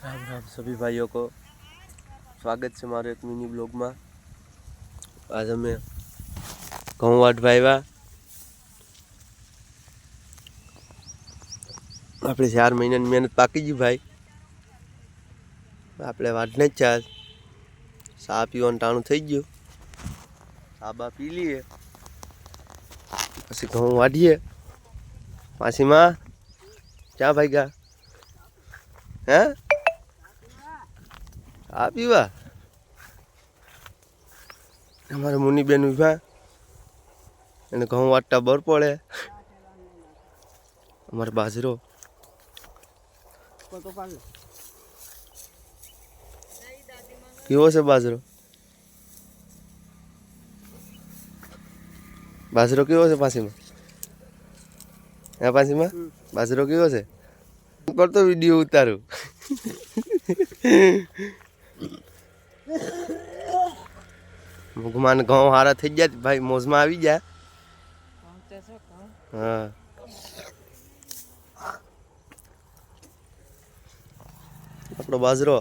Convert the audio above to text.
राम राम सभी भाइयों को स्वागत है हमारे एक मिनी ब्लॉग में। आज हमें घऊं वाट वाव्या। આપણે 4 મહિનાની મહેનત પાકી ગઈ ભાઈ। આપણે વાટને જ ચાલ ચા પીવાનું ટાણું થઈ ગયું। ચા બા પી લઈએ પછી ઘઉં વાઢીએ। પાછીમાં ક્યાં ભાગ્યા હે ચા પીવા? અમારે મુનિબેન ઉભા એને ઘઉં વાટતા બર પડે। અમારે બાજરો કેવો છે? બાજરો કેવો છે? પાછીમાં હે પાછીમાં બાજરો કેવો છે? કરતો વિડીયો ઉતારું। મુગમાન ઘઉં હારા થઈ ગયા ભાઈ, મોજમાં આવી ગયા। હા આપણો બાજરો